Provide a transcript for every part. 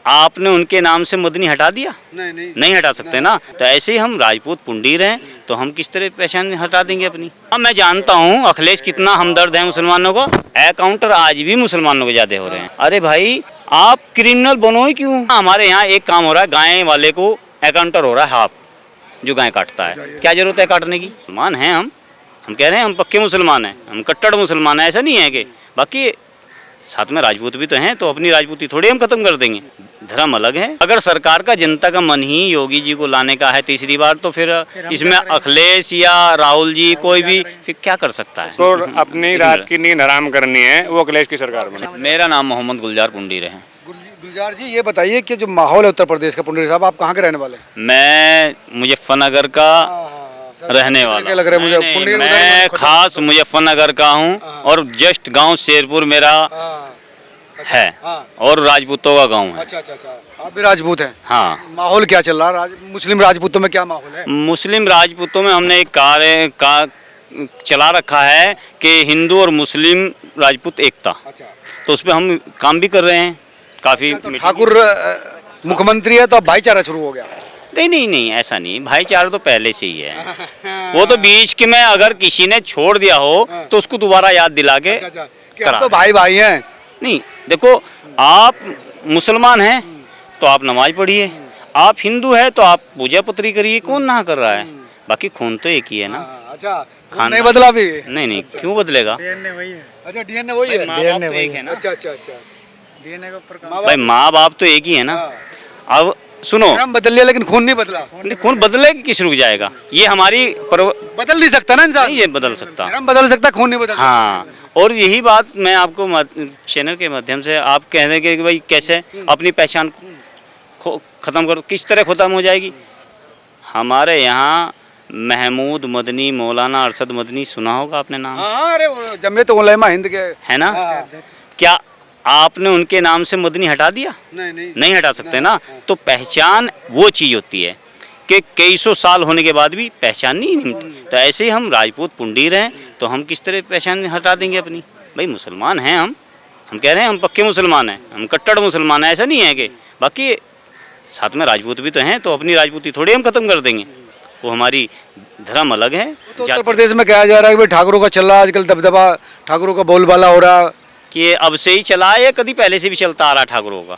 आपने उनके नाम से मदनी हटा दिया? नहीं हटा सकते ना। तो ऐसे ही हम राजपूत पुंडीर हैं, तो हम किस तरह पहचान हटा देंगे अपनी? अब मैं जानता हूँ अखिलेश कितना हमदर्द है मुसलमानों को। एकाउंटर आज भी मुसलमानों के ज्यादा हो रहे हैं। अरे भाई आप क्रिमिनल बनो ही क्यों? हमारे यहाँ एक काम हो रहा है, गाय वाले को एकाउंटर हो रहा है हाफ, जो गाय काटता है। क्या जरूरत है काटने की? मुसलमान हैं हम कह रहे हैं हम पक्के मुसलमान हैं, हम कट्टर मुसलमान हैं, ऐसा नहीं है कि बाकी साथ में राजपूत भी तो हैं, तो अपनी राजपूती थोड़ी हम खत्म कर देंगे। धर्म अलग है। अगर सरकार का जनता का मन ही योगी जी को लाने का है तीसरी बार, तो फिर इसमें अखिलेश या राहुल जी कोई भी फिर क्या कर सकता है? तो अपनी रात की नींद हराम करनी है, वो अखिलेश की सरकार बने। मेरा नाम मोहम्मद गुलजार पुंडीर है। गुलजार जी, ये बताइए कि जो माहौल है उत्तर प्रदेश का, पुंडीर साहब आप कहाँ के रहने वाले हैं? मैं मुजफ्फरनगर का रहने वाला लग रहा है मुझे। पुंडीर मैं खास मुजफ्फरनगर का हूँ और जस्ट गांव शेरपुर मेरा है और राजपूतों का गांव है। अच्छा अच्छा अच्छा, आप भी राजपूत हैं? हाँ। माहौल क्या चल रहा है मुस्लिम राजपूतों में, क्या माहौल है? मुस्लिम राजपूतों में हमने एक कार्य चला रखा है कि हिंदू और मुस्लिम राजपूत एकता। अच्छा। तो उस पर हम काम भी कर रहे हैं काफी। तो ठाकुर मुख्यमंत्री है तो अब भाईचारा शुरू हो गया? नहीं ऐसा नहीं, भाईचारा तो पहले से ही है। वो तो बीच के में अगर किसी ने छोड़ दिया हो तो उसको दोबारा याद दिला के करा। तो भाई भाई हैं। नहीं देखो, आप मुसलमान हैं तो आप नमाज पढ़िए, आप हिंदू है तो आप पूजा पत्री करिए, कौन ना कर रहा है? बाकी खून तो एक ही है ना। अच्छा, खान नहीं बदला भी? नहीं क्यों बदलेगा? डीएनए वही है। अच्छा, डीएनए वही है। डीएनए वही है ना। अच्छा अच्छा अच्छा, डीएनए का ऊपर भाई माँ बाप तो एक ही है ना। अब सुनो, नाम बदल लिया लेकिन खून नहीं बदला। खून बदलेगा किस रुक जाएगा? ये हमारी बदल नहीं सकता ना इंसान। नहीं ये बदल सकता। नाम बदल सकता, खून नहीं बदल। हाँ, और यही बात मैं आपको चैनल के माध्यम से आप कह रहे कि भाई कैसे अपनी पहचान खत्म करो, किस तरह खत्म हो जाएगी? हमारे यहाँ महमूद मदनी, मौलाना अरशद मदनी, सुना होगा आपने नाम? हाँ, अरे जमीयत उलमा हिंद के है ना। क्या आपने उनके नाम से मदनी हटा दिया? नहीं हटा सकते ना। तो पहचान वो चीज़ होती है कि कई सौ साल होने के बाद भी पहचान नहीं मिलती। तो ऐसे ही हम राजपूत पुंडीर हैं, तो हम किस तरह पहचान हटा देंगे अपनी? भाई मुसलमान हैं हम कह रहे हैं हम पक्के मुसलमान हैं, हम कट्टर मुसलमान हैं, ऐसा नहीं है कि बाकी साथ में राजपूत भी तो हैं, तो अपनी राजपूती थोड़ी हम खत्म कर देंगे। वो हमारी धर्म अलग है। तो उत्तर प्रदेश में कहा जा रहा है कि भाई ठाकुरों का चल रहा है आजकल दबदबा, ठाकुरों का बोलबाला हो रहा है कि अब से ही चला है या कभी पहले से भी चलता आ रहा ठाकुरों का?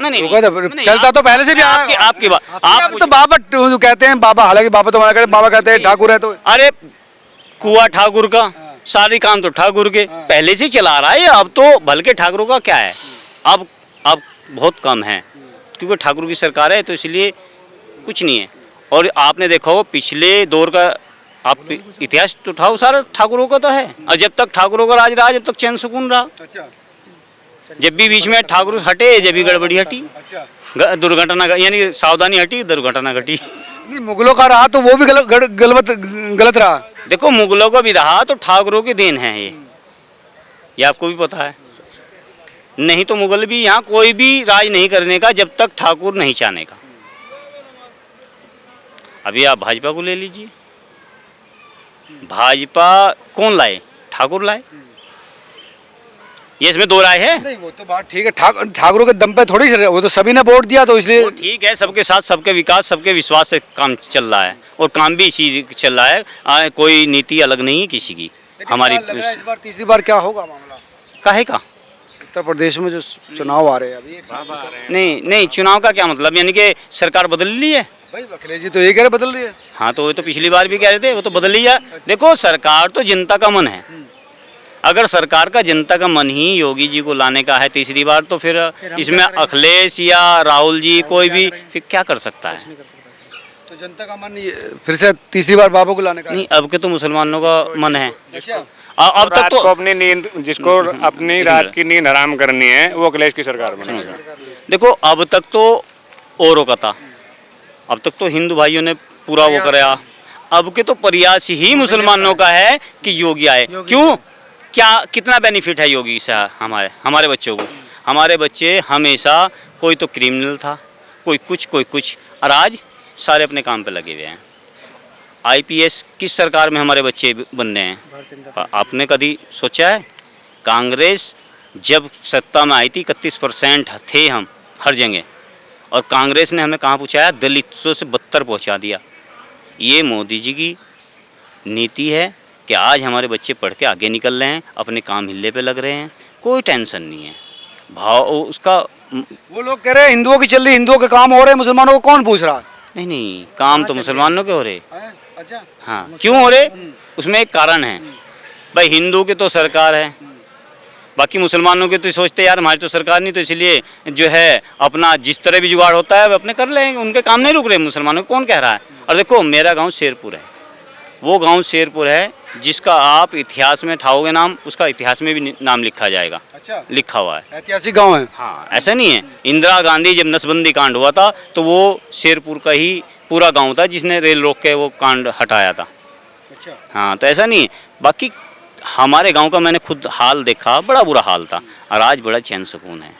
नहीं चलता तो पहले से भी आपकी बात। आप तो बाबा कहते हैं, बाबा, हालांकि बाबा तो कहते हैं, बाबा कहते हैं ठाकुर है तो। अरे कुआ ठाकुर का, सारी काम तो ठाकुर के पहले से चला रहा है। अब तो बल्कि ठाकुरों का क्या है, अब बहुत कम है, क्योंकि ठाकुर की सरकार है, तो इसलिए कुछ नहीं है। और आपने देखा हो पिछले दौर का, आप इतिहास तो उठाओ, सारा ठाकुरों का तो है। और जब तक ठाकुरों का राज रहा, जब तक चैन सुकून रहा। जब भी बीच में ठाकुर हटे, जब भी गड़बड़ी हटी, दुर्घटना यानी सावधानी हटी, दुर्घटना घटी। नहीं, मुगलों का रहा तो वो भी गलत रहा। देखो मुगलों का भी रहा तो ठाकुरों की देन है ये आपको भी पता है। नहीं तो मुगल भी यहाँ कोई भी राज नहीं करने का जब तक ठाकुर नहीं चाहने का। अभी आप भाजपा को ले लीजिए, भाजपा कौन लाए? ठाकुर लाए। ये इसमें दो राय है? नहीं, वो तो बात ठीक है, ठाकुरों के दम पे थोड़ी, वो तो सभी ने वोट दिया तो इसलिए ठीक है। सबके साथ सबके विकास, सबके विश्वास से काम चल रहा है और काम भी इसी चल रहा है। कोई नीति अलग नहीं है किसी की। हमारी इस बार तीसरी बार क्या होगा मामला? काहे का? उत्तर प्रदेश में जो चुनाव आ रहे हैं अभी, नहीं चुनाव का क्या मतलब? यानी कि सरकार बदल ली है? भाई अखिलेश जी तो ये कह रहे बदल रही है। हाँ, तो वो तो पिछली बार भी कह रहे थे, वो तो बदल लिया। देखो सरकार तो जनता का मन है। अगर सरकार का जनता का मन ही योगी जी को लाने का है तीसरी बार, तो फिर इसमें अखिलेश या राहुल जी कोई भी फिर क्या कर सकता है? तो जनता का मन फिर से तीसरी बार बाबा को लाने का नहीं, अब के तो मुसलमानों का मन है। अब तक तो अपनी नींद, जिसको अपनी रात की नींद हराम करनी है, वो अखिलेश की सरकार बनेगा। देखो अब तक तो औरों का था, अब तक तो हिंदू भाइयों ने पूरा वो कराया। अब के तो प्रयास ही मुसलमानों का है कि योगी आए। क्यों? क्या कितना बेनिफिट है योगी से हमारे बच्चों को? हमारे बच्चे हमेशा कोई तो क्रिमिनल था, कोई कुछ, और आज सारे अपने काम पे लगे हुए हैं। आईपीएस किस सरकार में हमारे बच्चे बन रहे हैं? आपने कभी सोचा है? कांग्रेस जब सत्ता में आई थी 31% थे हम हर जगह, और कांग्रेस ने हमें कहाँ पहुँचाया, दलितों से बदतर पहुँचा दिया। ये मोदी जी की नीति है कि आज हमारे बच्चे पढ़ के आगे निकल रहे हैं, अपने काम हिल्ले पे लग रहे हैं, कोई टेंशन नहीं है। भाव उसका वो लोग कह रहे हैं हिंदुओं की चल रही, हिंदुओं के काम हो रहे हैं, मुसलमानों को कौन पूछ रहा है? नहीं नहीं, काम तो मुसलमानों के हो रहे। अच्छा, हाँ, क्यों हो रहे? उसमें एक कारण है भाई, हिंदू की तो सरकार है, बाकी मुसलमानों के तो सोचते यार हमारी तो सरकार नहीं, तो इसलिए जो है अपना जिस तरह भी जुगाड़ होता है वो अपने कर लेंगे, उनके काम नहीं रुक रहे मुसलमानों को, कौन कह रहा है। और देखो मेरा गांव शेरपुर है, वो गांव शेरपुर है जिसका आप इतिहास में ठाओगे नाम, उसका इतिहास में भी नाम लिखा जाएगा। अच्छा, लिखा हुआ है, ऐतिहासिक गांव है। हाँ, ऐसा नहीं है। इंदिरा गांधी जब नसबंदी कांड हुआ था तो वो शेरपुर का ही पूरा गांव था जिसने रेल रोक के वो कांड हटाया था। अच्छा, हाँ, तो ऐसा नहीं है। बाकी हमारे गांव का मैंने खुद हाल देखा, बड़ा बुरा हाल था, और आज बड़ा चैन सुकून है,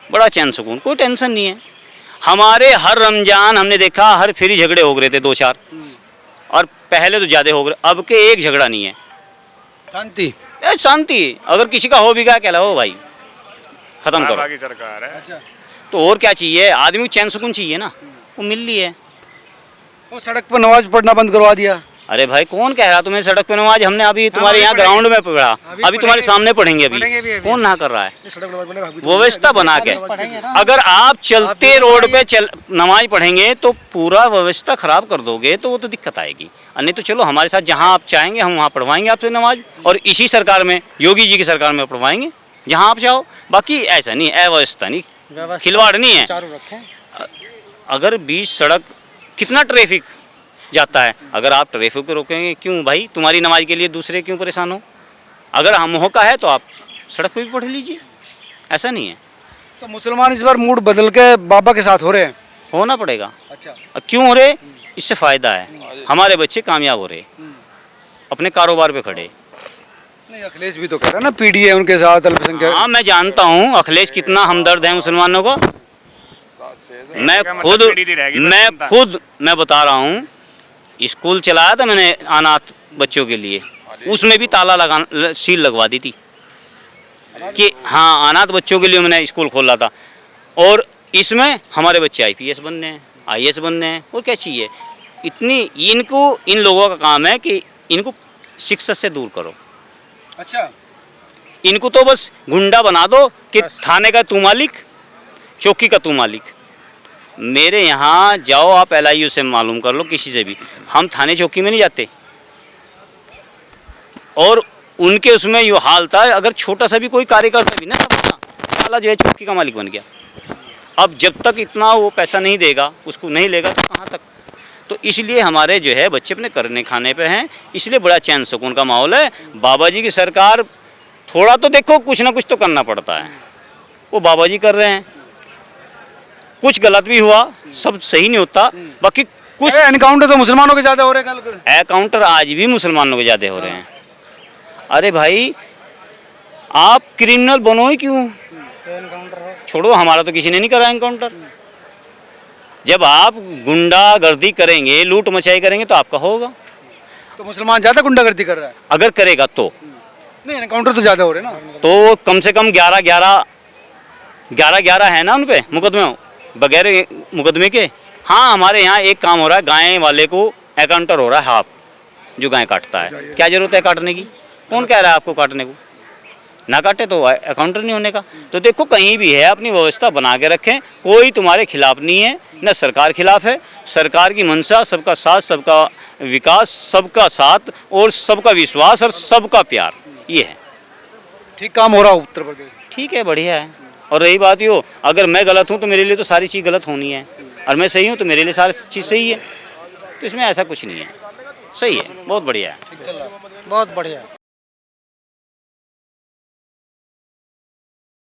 बड़ा चैन सुकून, कोई टेंशन नहीं है। हमारे हर रमजान हमने देखा हर फेरी झगड़े हो गए थे 2-4, और पहले तो ज़्यादा हो गए, अब के एक झगड़ा नहीं है, शांति। शांति। अगर किसी का हो भी गया कहला हो भाई, खत्म करो। की सरकार है। अच्छा, तो और क्या चाहिए, आदमी को चैन सुकून चाहिए ना, वो मिल रही है। वो सड़क पर नमाज पढ़ना बंद करवा दिया। अरे भाई कौन कह रहा तुम्हें सड़क पे नमाज, हमने अभी तुम्हारे यहाँ ग्राउंड में पढ़ा, अभी तुम्हारे सामने पढ़ेंगे, अभी कौन ना कर रहा है। व्यवस्था बना के, अगर आप चलते रोड पे नमाज पढ़ेंगे तो पूरा व्यवस्था खराब कर दोगे तो वो तो दिक्कत आएगी। और नहीं तो चलो हमारे साथ जहाँ आप चाहेंगे हम वहाँ पढ़वाएंगे आपसे नमाज, और इसी सरकार में, योगी जी की सरकार में पढ़वाएंगे जहाँ आप चाहो। बाकी ऐसा नहीं, अव्यवस्था नहीं, खिलवाड़ नहीं है। अगर बीच सड़क कितना ट्रैफिक जाता है, अगर आप ट्रैफिक को रोकेंगे, क्यों भाई तुम्हारी नमाज के लिए दूसरे क्यों परेशान हो? अगर हम मौका है तो आप सड़क पे भी पढ़ लीजिए, ऐसा नहीं है। तो मुसलमान इस बार मूड बदल के बाबा के साथ हो रहे हैं। होना पड़ेगा। अच्छा, क्यों हो रहे? इससे फायदा है, हमारे बच्चे कामयाब हो रहे, अपने कारोबार पे खड़े। नहीं, अखिलेश भी तो कह रहा है ना पीडी है उनके साथ अल्पसंख्यक। हाँ, मैं जानता हूँ अखिलेश कितना हमदर्द है मुसलमानों को। मैं बता रहा हूँ, स्कूल चलाया था मैंने अनाथ बच्चों के लिए, उसमें भी ताला लगा, सील लगवा दी थी कि हाँ अनाथ बच्चों के लिए मैंने स्कूल खोला था। और इसमें हमारे बच्चे IPS बनने हैं, IAS बनने हैं, और क्या चाहिए। इतनी इनको, इन लोगों का काम है कि इनको शिक्षा से दूर करो। अच्छा, इनको तो बस गुंडा बना दो कि थाने का तू मालिक, चौकी का तू मालिक। मेरे यहाँ जाओ आप LIU से मालूम कर लो, किसी से भी, हम थाने चौकी में नहीं जाते। और उनके उसमें यो हाल था, अगर छोटा सा भी कोई कार्यकर्ता भी ना साला जो है चौकी का मालिक बन गया। अब जब तक इतना वो पैसा नहीं देगा, उसको नहीं लेगा तो कहाँ तक। तो इसलिए हमारे जो है बच्चे अपने करने खाने पे हैं, इसलिए बड़ा चैन सुकून का माहौल है। बाबा जी की सरकार, थोड़ा तो देखो कुछ ना कुछ तो करना पड़ता है, वो बाबा जी कर रहे हैं। कुछ गलत भी हुआ, सब सही नहीं होता, बाकी कुछ एनकाउंटर तो मुसलमानों के ज्यादा हो रहे हैं। एनकाउंटर आज भी मुसलमानों के ज्यादा हो रहे हैं। अरे भाई आप क्रिमिनल बनो ही क्यों, छोड़ो, हमारा तो किसी ने नहीं करा एनकाउंटर। जब आप गुंडागर्दी करेंगे, लूट मचाई करेंगे तो आपका होगा। तो मुसलमान ज्यादा गुंडागर्दी कर रहा है अगर करेगा तो। नहीं, एनकाउंटर तो ज्यादा हो रहे हैं ना, तो कम से कम 11 है ना उन पे मुकदमे, बगैर मुकदमे के। हाँ, हमारे यहाँ एक काम हो रहा है, गाय वाले को एकाउंटर हो रहा है हाफ, जो गाय काटता है। क्या जरूरत है काटने की, कौन कह रहा है आपको काटने को, ना काटे तो अकाउंटर नहीं होने का। तो देखो कहीं भी है अपनी व्यवस्था बना के रखें, कोई तुम्हारे खिलाफ नहीं है, न सरकार खिलाफ है। सरकार की मंशा सबका साथ, सबका विकास, सबका साथ और सबका विश्वास और सबका प्यार, ये है। ठीक काम हो रहा है उत्तर प्रदेश, ठीक है, बढ़िया है। और रही बात यो, अगर मैं गलत हूँ तो मेरे लिए तो सारी चीज़ गलत होनी है, और मैं सही हूँ तो मेरे लिए सारी चीज़ सही है। तो इसमें ऐसा कुछ नहीं है, सही है, बहुत बढ़िया है, बहुत बढ़िया।